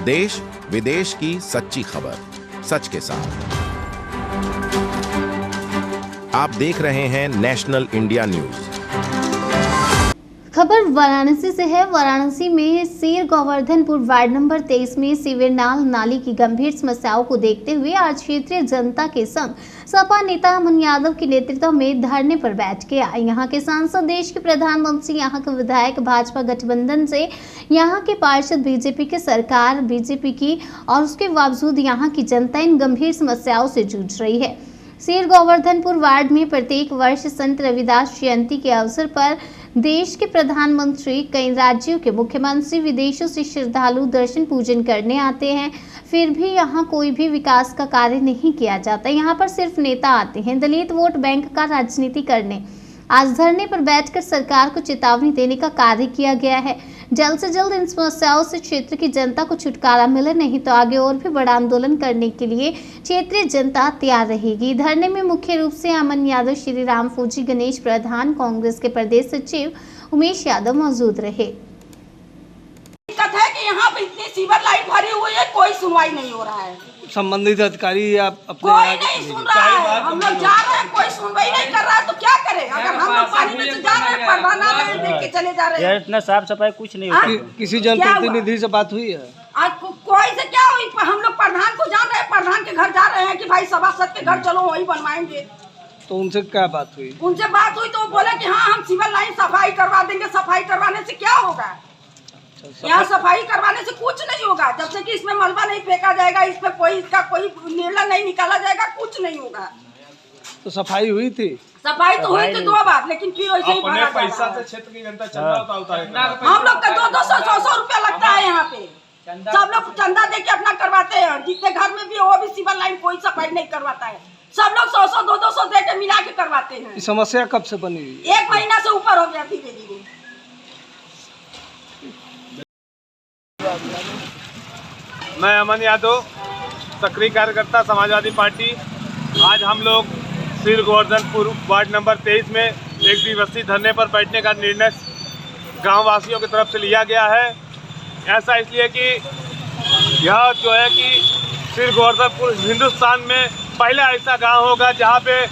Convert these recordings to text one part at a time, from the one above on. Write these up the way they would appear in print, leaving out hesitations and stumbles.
देश विदेश की सच्ची खबर सच के साथ। आप देख रहे हैं नेशनल इंडिया न्यूज। खबर वाराणसी से है। वाराणसी में सीर गोवर्धनपुर वार्ड नंबर 23 में सीवर नाली की गंभीर समस्याओं को देखते हुए आज क्षेत्रीय जनता के संग सपा नेता अमन यादव के नेतृत्व में धरने पर बैठ गया। यहाँ के सांसद, देश के प्रधानमंत्री, यहाँ के विधायक, भाजपा गठबंधन से यहाँ के पार्षद, बीजेपी की सरकार, बीजेपी की, और उसके बावजूद यहाँ की जनता इन गंभीर समस्याओं से जूझ रही है। सीर गोवर्धनपुर वार्ड में प्रत्येक वर्ष संत रविदास जयंती के अवसर पर देश के प्रधानमंत्री, कई राज्यों के मुख्यमंत्री, विदेशों से श्रद्धालु दर्शन पूजन करने आते हैं, फिर भी यहाँ कोई भी विकास का कार्य नहीं किया जाता। यहाँ पर सिर्फ नेता आते हैं दलित वोट बैंक का राजनीति करने। आज धरने पर बैठकर सरकार को चेतावनी देने का कार्य किया गया है। जल्द से जल्द इन समस्याओं से क्षेत्र की जनता को छुटकारा मिले, नहीं तो आगे और भी बड़ा आंदोलन करने के लिए क्षेत्रीय जनता तैयार रहेगी। धरने में मुख्य रूप से अमन यादव, श्री राम फौजी, गणेश प्रधान, कांग्रेस के प्रदेश सचिव उमेश यादव मौजूद रहे। दिक्कत है कि यहाँ पे इतनी सीवर लाइन भरी हुई है, कोई सुनवाई नहीं हो रहा है। संबंधित अधिकारी आप अपने कोई नहीं सुन रहा है। हम लोग जा रहे हैं, कोई सुनवाई नहीं कर रहा है, तो क्या करें? अगर हम लोग पानी में से जा रहे हैं, प्रधानालय देख के चले जा रहे हैं। इतना साफ सफाई कुछ नहीं होता। किसी जनप्रतिनिधि से बात हुई है? आज कोई से क्या हुई? हम लोग प्रधान को जान रहे हैं, प्रधान के घर जा रहे हैं कि भाई सभासद के घर चलो, वही बनवाएंगे। तो उनसे क्या बात हुई? उनसे बात हुई तो वो बोले कि हाँ हम सीवर लाइन सफाई करवा देंगे। सफाई करवाने से क्या होगा? यहाँ सफाई करवाने से कुछ नहीं होगा। जब से कि इसमें मलबा नहीं फेंका जाएगा, इस पे कोई इसका कोई निर्णय नहीं निकाला जाएगा, कुछ नहीं होगा। तो सफाई हुई थी? सफाई तो हुई थी 2 बार, लेकिन फिर वैसे ही भरा पैसा से क्षेत्र की जनता चंदा उठाता है। हम लोग का 200-100 रुपया लगता है यहाँ पे। सब लोग चंदा दे के अपना करवाते हैं। जितने घर में भी वो भी सीवर लाइन कोई सफाई नहीं करवाता है। सब लोग 100-200 दे के मिला के करवाते हैं। समस्या कब से बनी हुई? 1 महीना से ऊपर हो गया धीरे धीरे। मैं अमन यादव, सक्रिय कार्यकर्ता, समाजवादी पार्टी। आज हम लोग सीर गोवर्धनपुर वार्ड नंबर 23 में एक दिवसीय धरने पर बैठने का निर्णय गांव वासियों की तरफ से लिया गया है। ऐसा इसलिए कि यह जो है कि सीर गोवर्धनपुर हिंदुस्तान में पहला ऐसा गांव होगा जहां पे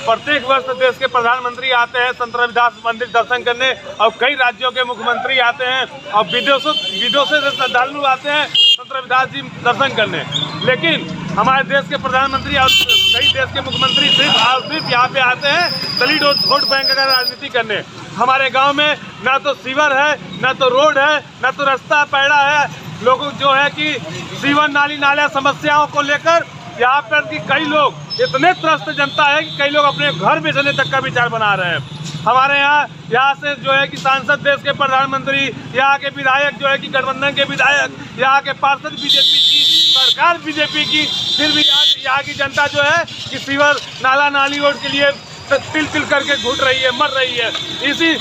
प्रत्येक वर्ष देश के प्रधानमंत्री आते हैं संत रविदास मंदिर दर्शन करने, और कई राज्यों के मुख्यमंत्री आते हैं, और विदेशों से श्रद्धालु आते हैं संत रविदास जी दर्शन करने। लेकिन हमारे देश के प्रधानमंत्री और कई देश के मुख्यमंत्री सिर्फ यहाँ पे आते हैं दलित वोट बैंक का राजनीति करने। हमारे गांव में ना तो सीवर है, ना तो रोड है, ना तो रास्ता पैड़ा है। लोगों जो है कि सीवर नाला समस्याओं को लेकर यहाँ पर कि कई लोग इतने त्रस्त जनता है कि कई लोग अपने घर बेचने तक का विचार बना रहे हैं। हमारे यहाँ से जो है कि सांसद, देश के प्रधानमंत्री, यहाँ के विधायक जो है कि गठबंधन के विधायक, यहाँ के पार्षद बीजेपी की, सरकार बीजेपी की, फिर भी यहाँ की जनता जो है कि सीवर नाली रोड के लिए तिल करके घुट रही है, मर रही है। इसी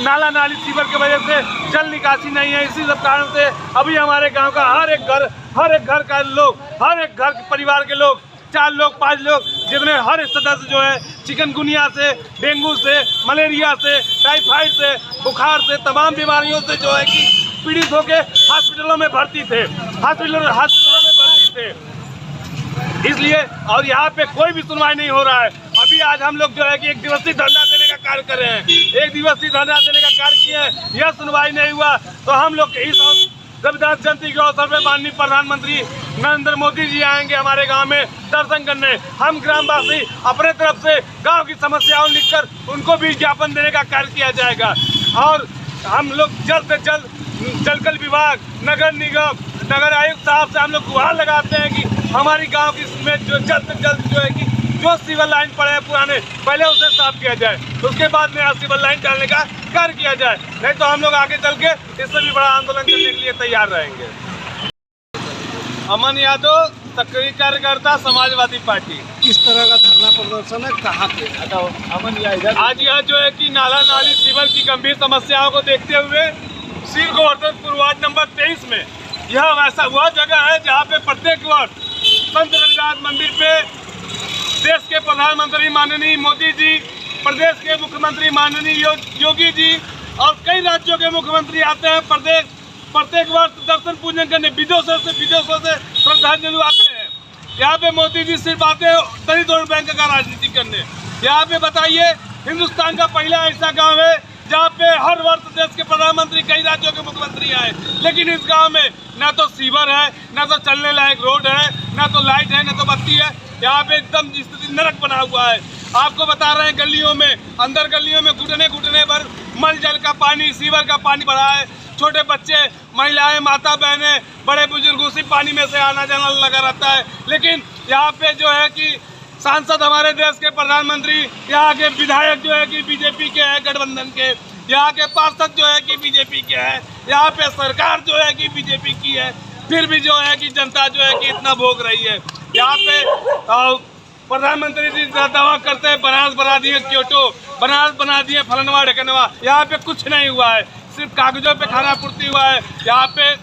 नाली सीवर की वजह से जल निकासी नहीं है। इसी सब कारण से अभी हमारे गांव का हर एक घर का लोग, हर एक घर के परिवार के लोग, 4 लोग 5 लोग, जितने हर एक सदस्य जो है चिकनगुनिया से, डेंगू से, मलेरिया से, टाइफाइड से, बुखार से, तमाम बीमारियों से जो है कि पीड़ित होकर हॉस्पिटलों में भर्ती थे। इसलिए और यहाँ पे कोई भी सुनवाई नहीं हो रहा है। अभी आज हम लोग जो है कि एक दिवसीय धरना देने का कार्य कर रहे हैं। एक दिवसीय धरना देने का कार्य किए हैं, यह सुनवाई नहीं हुआ तो हम लोग इस रविदास जयंती के अवसर पर माननीय प्रधानमंत्री नरेंद्र मोदी जी आएंगे हमारे गांव में दर्शन करने। हम ग्रामवासी अपने तरफ से गांव की समस्याओं लिखकर उनको भी ज्ञापन देने का कार्य किया जाएगा। और हम लोग जल्द से जल्द जलकल विभाग, नगर निगम, नगर आयुक्त साहब से हम लोग गुहार लगाते हैं कि हमारी गांव की में जो जल्द से जल्द जो है कि जो सीवर लाइन पड़े हैं पुराने, पहले उसे साफ किया जाए, उसके बाद नया सीवर लाइन डालने का कार्य किया जाए। नहीं तो हम लोग आगे चल के इससे भी बड़ा आंदोलन करने के लिए तैयार रहेंगे। अमन यादव, सक्रिय कार्यकर्ता, समाजवादी पार्टी। किस तरह का धरना प्रदर्शन है, कहाँ पे? अमन आज यह जो है कि नाली सीवर की गंभीर समस्याओं को देखते हुए सीर गोवर्धनपुर वार्ड नंबर 23 में यह वैसा वह जगह है जहाँ पे प्रत्येक वर्ष संत रविदास मंदिर पे देश के प्रधानमंत्री माननीय मोदी जी, प्रदेश के मुख्यमंत्री माननीय योगी जी और कई राज्यों के मुख्यमंत्री आते हैं प्रदेश प्रत्येक वर्ष दर्शन पूजन करने विदेशों से श्रद्धालु आते हैं। यहाँ पे मोदी जी सिर्फ आते हैं दलित वोट बैंक का राजनीति करने। यहाँ पे बताइए, हिंदुस्तान का पहला ऐसा गांव है जहाँ पे हर वर्ष देश के प्रधानमंत्री, कई राज्यों के मुख्यमंत्री आए, लेकिन इस गांव में ना तो सीवर है, ना तो चलने लायक रोड है, ना तो लाइट है, ना तो बत्ती है। यहाँ पे एकदम स्थिति नरक बना हुआ है। आपको बता रहे हैं, गलियों में, अंदर गलियों में घुटने भर मल जल का पानी, सीवर का पानी भरा है। छोटे बच्चे, महिलाएं, माता बहनें, बड़े बुजुर्ग उसी पानी में से आना जाना लगा रहता है। लेकिन यहाँ पे जो है कि सांसद हमारे देश के प्रधानमंत्री, यहाँ के विधायक जो है कि बीजेपी के हैं, गठबंधन के, यहाँ के पार्षद जो है कि बीजेपी के हैं, यहाँ पे सरकार जो है कि बीजेपी की है, फिर भी जो है कि जनता जो है कि इतना भोग रही है। यहाँ पे प्रधानमंत्री जी दावा करते हैं बनारस बना दिए, क्योटो बनारस बना दिए, फलनवा ढकनवा। यहाँ पे कुछ नहीं हुआ है, सिर्फ कागजों पे खाना पूर्ति हुआ है। यहाँ पे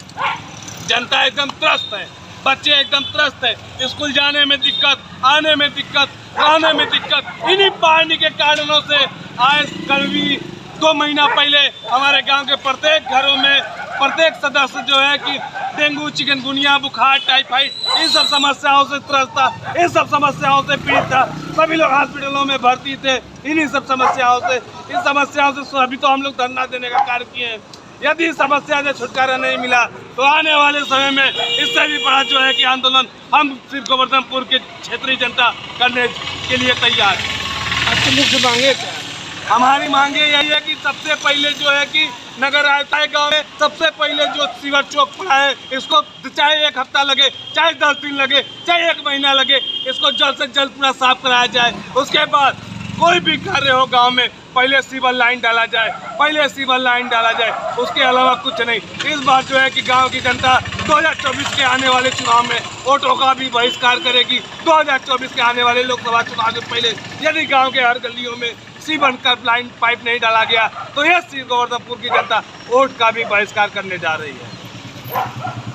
जनता एकदम त्रस्त है, बच्चे एकदम त्रस्त है, स्कूल जाने में दिक्कत, आने में दिक्कत, रहने में दिक्कत। इन्हीं पानी के कारणों से आज कल भी 2 महीना पहले हमारे गांव के प्रत्येक घरों में प्रत्येक सदस्य जो है कि डेंगू, चिकनगुनिया, बुखार, टाइफाइड, इन सब समस्याओं से त्रस्त था, इन सब समस्याओं से पीड़ित था। सभी लोग हॉस्पिटलों में भर्ती थे इन्हीं सब समस्याओं से। इन समस्याओं से अभी तो हम लोग धरना देने का कार्य किए हैं। यदि समस्या से छुटकारा नहीं मिला तो आने वाले समय में इससे भी बड़ा जो है कि आंदोलन हम सिर्फ गोवर्धनपुर के क्षेत्रीय जनता करने के लिए तैयार है। आपकी मुख्य मांगे क्या है? हमारी मांगे यही है कि सबसे पहले जो है कि नगर आयता गाँव में सबसे पहले जो सीवर चौक पड़ा है, इसको चाहे 1 हफ्ता लगे, चाहे 10 दिन लगे, चाहे 1 महीना लगे, इसको जल्द से जल्द पूरा साफ कराया जाए। उसके बाद कोई भी कार्य हो गांव में, पहले सीवर लाइन डाला जाए, उसके अलावा कुछ नहीं। इस बार जो है कि गांव की जनता 2024 के आने वाले चुनाव में वोटों का भी बहिष्कार करेगी। 2024 के आने वाले लोकसभा चुनाव के पहले यदि गांव के हर गलियों में सीवर का लाइन पाइप नहीं डाला गया तो यह गोवर्धनपुर की जनता वोट का भी बहिष्कार करने जा रही है।